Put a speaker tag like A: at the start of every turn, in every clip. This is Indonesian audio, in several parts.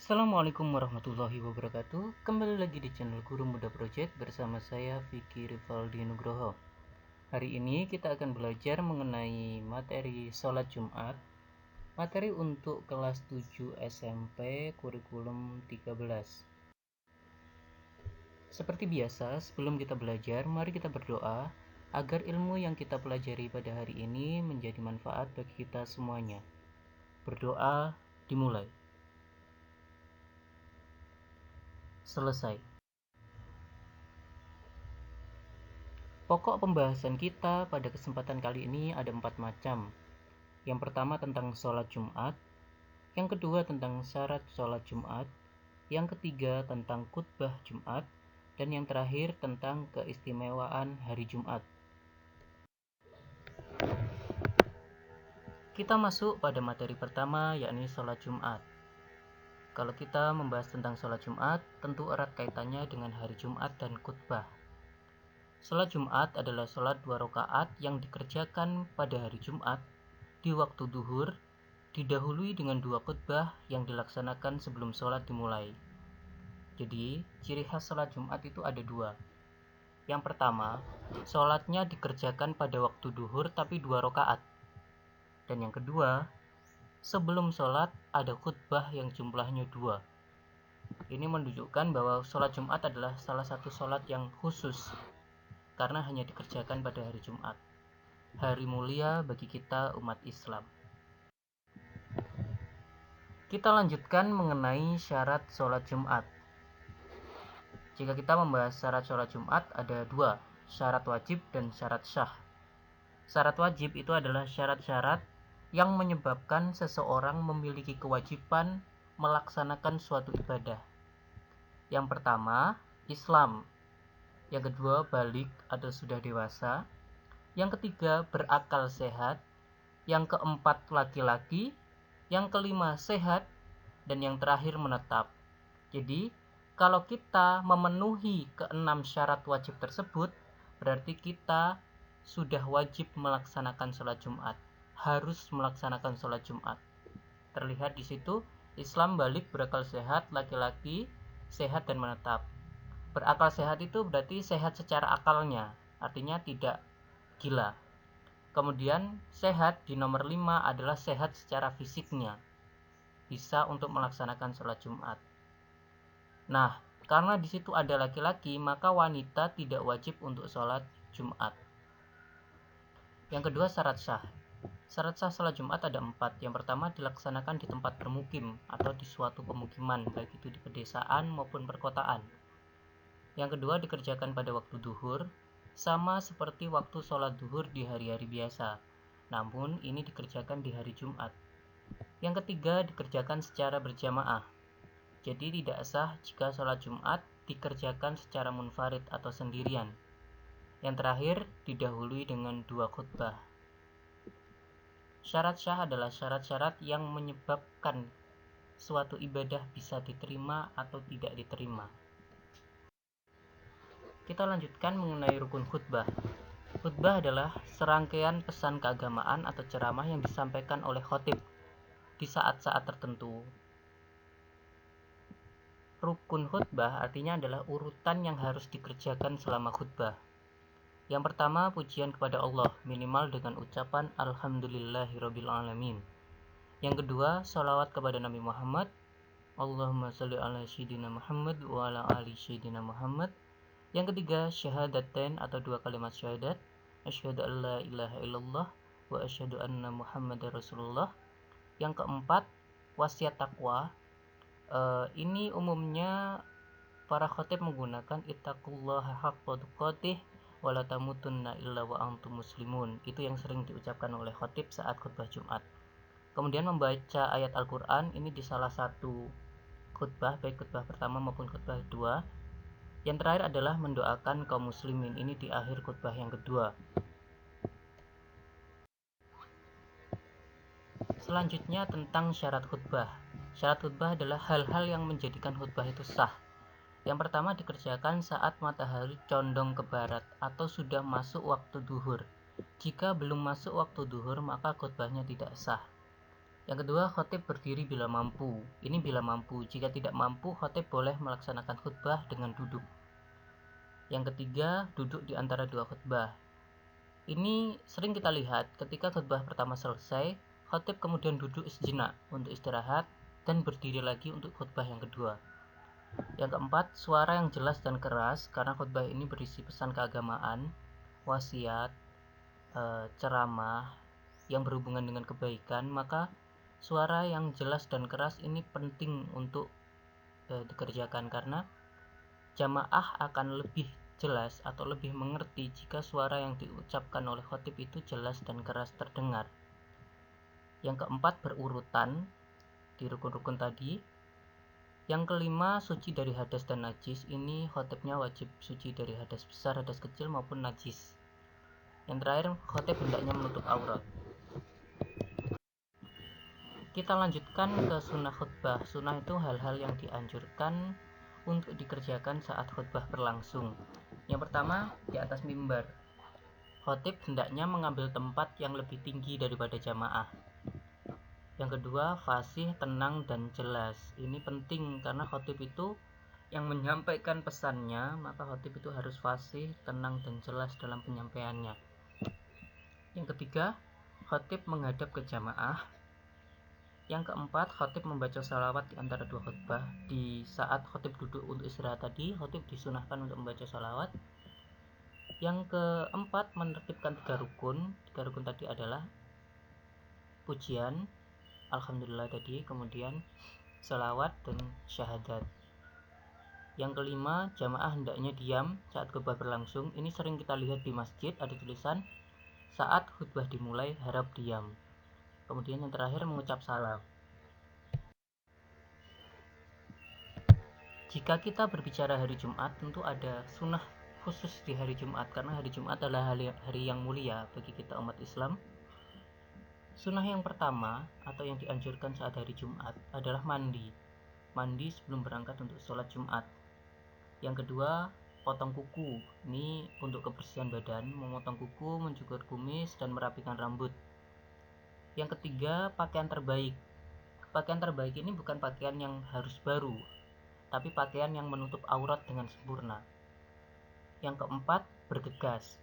A: Assalamualaikum warahmatullahi wabarakatuh. Kembali lagi di channel Guru Muda Project bersama saya Vicky Rivaldi Nugroho. Hari ini kita akan belajar mengenai materi sholat Jumat, materi untuk kelas 7 SMP kurikulum 13. Seperti biasa, sebelum kita belajar, mari kita berdoa agar ilmu yang kita pelajari pada hari ini menjadi manfaat bagi kita semuanya. Berdoa dimulai. Selesai. Pokok pembahasan kita pada kesempatan kali ini ada 4 macam. Yang pertama tentang sholat Jumat, yang kedua tentang syarat sholat Jumat, yang ketiga tentang khutbah Jumat, dan yang terakhir tentang keistimewaan hari Jumat. Kita masuk pada materi pertama, yakni sholat Jumat. Kalau kita membahas tentang sholat Jumat, tentu erat kaitannya dengan hari Jumat dan khutbah. Sholat Jumat adalah sholat 2 rakaat yang dikerjakan pada hari Jumat di waktu duhur, didahului dengan 2 khutbah yang dilaksanakan sebelum sholat dimulai. Jadi, ciri khas sholat Jumat itu ada 2. Yang pertama, sholatnya dikerjakan pada waktu duhur tapi 2 rakaat. Dan yang kedua, sebelum sholat ada khutbah yang jumlahnya 2. Ini menunjukkan bahwa sholat Jumat adalah salah satu sholat yang khusus karena hanya dikerjakan pada hari Jumat. Hari mulia bagi kita umat Islam. Kita lanjutkan mengenai syarat sholat Jumat. Jika kita membahas syarat sholat Jumat ada 2, syarat wajib dan syarat syah. Syarat wajib itu adalah syarat-syarat yang menyebabkan seseorang memiliki kewajiban melaksanakan suatu ibadah. Yang pertama, Islam. Yang kedua, balik atau sudah dewasa. Yang ketiga, berakal sehat. Yang keempat, laki-laki. Yang kelima, sehat. Dan yang terakhir, menetap. Jadi, kalau kita memenuhi ke-6 syarat wajib tersebut, berarti kita sudah wajib melaksanakan sholat Jumat. Harus melaksanakan sholat Jumat. Terlihat di situ, Islam, balik, berakal sehat, laki-laki, sehat dan menetap. Berakal sehat itu berarti sehat secara akalnya, artinya tidak gila. Kemudian sehat di nomor 5 adalah sehat secara fisiknya, bisa untuk melaksanakan sholat Jumat. Nah, karena di situ ada laki-laki, maka wanita tidak wajib untuk sholat Jumat. Yang kedua, syarat syah. Syarat sah sholat Jumat ada 4. Yang pertama, dilaksanakan di tempat bermukim atau di suatu pemukiman, baik itu di pedesaan maupun perkotaan. Yang kedua, dikerjakan pada waktu duhur, sama seperti waktu sholat duhur di hari-hari biasa. Namun, ini dikerjakan di hari Jumat. Yang ketiga, dikerjakan secara berjamaah. Jadi, tidak sah jika sholat Jumat dikerjakan secara munfarid atau sendirian. Yang terakhir, didahului dengan 2 khutbah. Syarat syah adalah syarat-syarat yang menyebabkan suatu ibadah bisa diterima atau tidak diterima. Kita lanjutkan mengenai rukun khutbah. Khutbah adalah serangkaian pesan keagamaan atau ceramah yang disampaikan oleh khatib di saat-saat tertentu. Rukun khutbah artinya adalah urutan yang harus dikerjakan selama khutbah. Yang pertama, pujian kepada Allah, minimal dengan ucapan Alhamdulillahirrabbilalamin. Yang kedua, sholawat kepada Nabi Muhammad, Allahumma sholli ala sayyidina Muhammad wa ala ali sayyidina Muhammad. Yang ketiga, syahadatain atau 2 kalimat syahadat, asyhadu an la ilaha illallah wa asyhadu anna Muhammadar Rasulullah. Yang keempat, wasiat takwa. Ini umumnya para khatib menggunakan ittaqullaha haqqa tuqatih wa la tamutunna illa wa antum muslimun. Itu yang sering diucapkan oleh khatib saat khutbah Jumat. Kemudian membaca ayat Al-Quran, ini di salah satu khutbah, baik khutbah pertama maupun khutbah kedua. Yang terakhir adalah mendoakan kaum muslimin, ini di akhir khutbah yang kedua. Selanjutnya tentang syarat khutbah. Syarat khutbah adalah hal-hal yang menjadikan khutbah itu sah. Yang pertama, dikerjakan saat matahari condong ke barat atau sudah masuk waktu duhur. Jika belum masuk waktu duhur, maka khutbahnya tidak sah. Yang kedua, khatib berdiri bila mampu. Ini bila mampu. Jika tidak mampu, khatib boleh melaksanakan khutbah dengan duduk. Yang ketiga, duduk di antara dua khutbah. Ini sering kita lihat ketika khutbah pertama selesai, khatib kemudian duduk sejenak untuk istirahat dan berdiri lagi untuk khutbah yang kedua. Yang keempat, suara yang jelas dan keras karena khutbah ini berisi pesan keagamaan, wasiat, ceramah yang berhubungan dengan kebaikan, maka suara yang jelas dan keras ini penting untuk dikerjakan karena jamaah akan lebih jelas atau lebih mengerti jika suara yang diucapkan oleh khatib itu jelas dan keras terdengar. Yang keempat, berurutan di rukun-rukun tadi. Yang kelima, suci dari hadas dan najis. Ini khatibnya wajib suci dari hadas besar, hadas kecil maupun najis. Yang terakhir, khatib hendaknya menutup aurat. Kita lanjutkan ke sunnah khutbah. Sunnah itu hal-hal yang dianjurkan untuk dikerjakan saat khutbah berlangsung. Yang pertama, di atas mimbar. Khatib hendaknya mengambil tempat yang lebih tinggi daripada jamaah. Yang kedua, fasih, tenang, dan jelas. Ini penting karena khatib itu yang menyampaikan pesannya, maka khatib itu harus fasih, tenang, dan jelas dalam penyampaiannya. Yang ketiga, khatib menghadap ke jamaah. Yang keempat, khatib membaca salawat di antara dua khutbah. Di saat khatib duduk untuk istirahat tadi, khatib disunahkan untuk membaca salawat. Yang keempat, menertibkan tiga rukun. Tiga rukun tadi adalah pujian, alhamdulillah tadi, kemudian salawat dan syahadat. Yang kelima, jamaah hendaknya diam saat khutbah berlangsung. Ini sering kita lihat di masjid, ada tulisan saat khutbah dimulai harap diam. Kemudian yang terakhir, mengucap salam. Jika kita berbicara hari Jumat, tentu ada sunnah khusus di hari Jumat karena hari Jumat adalah hari yang mulia bagi kita umat Islam. Sunnah yang pertama atau yang dianjurkan saat hari Jumat adalah mandi. Mandi sebelum berangkat untuk sholat Jumat. Yang kedua, potong kuku. Ini untuk kebersihan badan, memotong kuku, mencukur kumis, dan merapikan rambut. Yang ketiga, pakaian terbaik. Pakaian terbaik ini bukan pakaian yang harus baru, tapi pakaian yang menutup aurat dengan sempurna. Yang keempat, bergegas.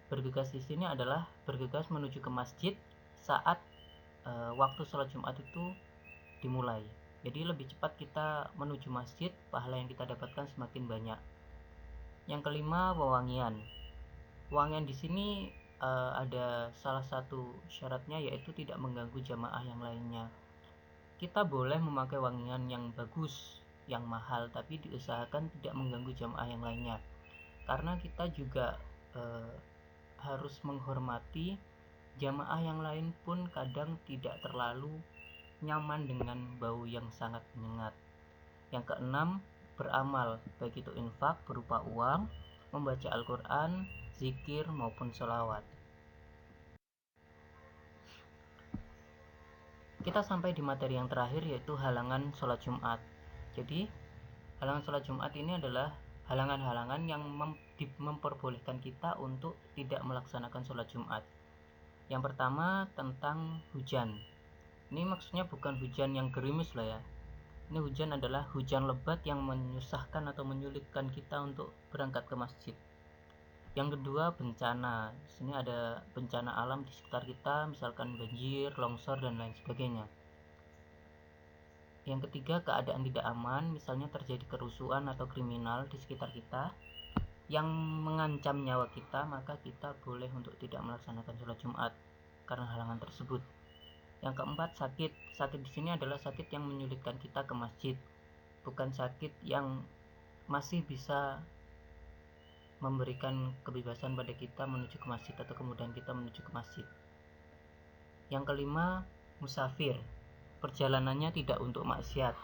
A: Bergegas di sini adalah bergegas menuju ke masjid saat waktu sholat Jumat itu dimulai. Jadi lebih cepat kita menuju masjid, pahala yang kita dapatkan semakin banyak. Yang kelima, wewangian. Wewangian di sini ada salah satu syaratnya, yaitu tidak mengganggu jamaah yang lainnya. Kita boleh memakai wangian yang bagus, yang mahal, tapi diusahakan tidak mengganggu jamaah yang lainnya. Karena kita juga harus menghormati jamaah yang lain pun kadang tidak terlalu nyaman dengan bau yang sangat menyengat. Yang keenam, beramal, baik itu infak berupa uang, membaca Al-Quran, zikir maupun sholawat. Kita sampai di materi yang terakhir, yaitu halangan sholat Jumat. Jadi halangan sholat Jumat ini adalah halangan-halangan yang memperbolehkan kita untuk tidak melaksanakan sholat Jumat. Yang pertama, tentang hujan. Ini maksudnya bukan hujan yang gerimis lah ya. Ini hujan adalah hujan lebat yang menyusahkan atau menyulitkan kita untuk berangkat ke masjid. Yang kedua, bencana. Di sini ada bencana alam di sekitar kita, misalkan banjir, longsor, dan lain sebagainya. Yang ketiga, keadaan tidak aman, misalnya terjadi kerusuhan atau kriminal di sekitar kita yang mengancam nyawa kita, maka kita boleh untuk tidak melaksanakan sholat Jumat karena halangan tersebut. Yang keempat, sakit. Sakit di sini adalah sakit yang menyulitkan kita ke masjid, bukan sakit yang masih bisa memberikan kebebasan pada kita menuju ke masjid atau kemudian kita menuju ke masjid. Yang kelima, musafir. Perjalanannya tidak untuk maksiat.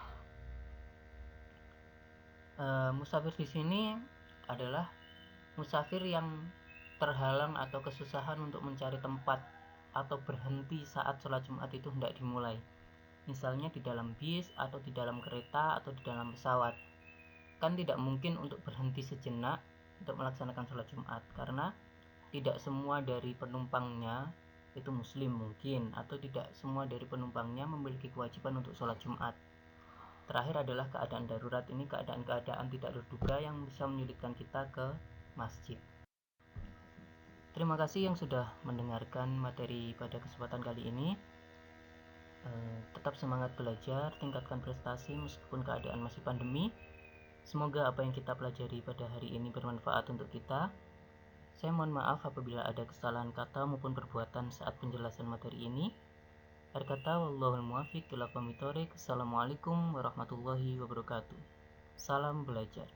A: Musafir di sini adalah musafir yang terhalang atau kesusahan untuk mencari tempat atau berhenti saat sholat Jumat itu hendak dimulai. Misalnya di dalam bis atau di dalam kereta atau di dalam pesawat. Kan tidak mungkin untuk berhenti sejenak untuk melaksanakan sholat Jumat karena tidak semua dari penumpangnya itu muslim mungkin, atau tidak semua dari penumpangnya memiliki kewajiban untuk sholat Jumat. Terakhir adalah keadaan darurat. Ini keadaan-keadaan tidak terduga yang bisa menyulitkan kita ke masjid. Terima kasih yang sudah mendengarkan materi pada kesempatan kali ini. Tetap semangat belajar, tingkatkan prestasi meskipun keadaan masih pandemi. Semoga apa yang kita pelajari pada hari ini bermanfaat untuk kita. Saya mohon maaf apabila ada kesalahan kata maupun perbuatan saat penjelasan materi ini. Akhir kata, wallahul muwaffiq ila aqwamit thoriq. Assalamualaikum warahmatullahi wabarakatuh. Salam belajar.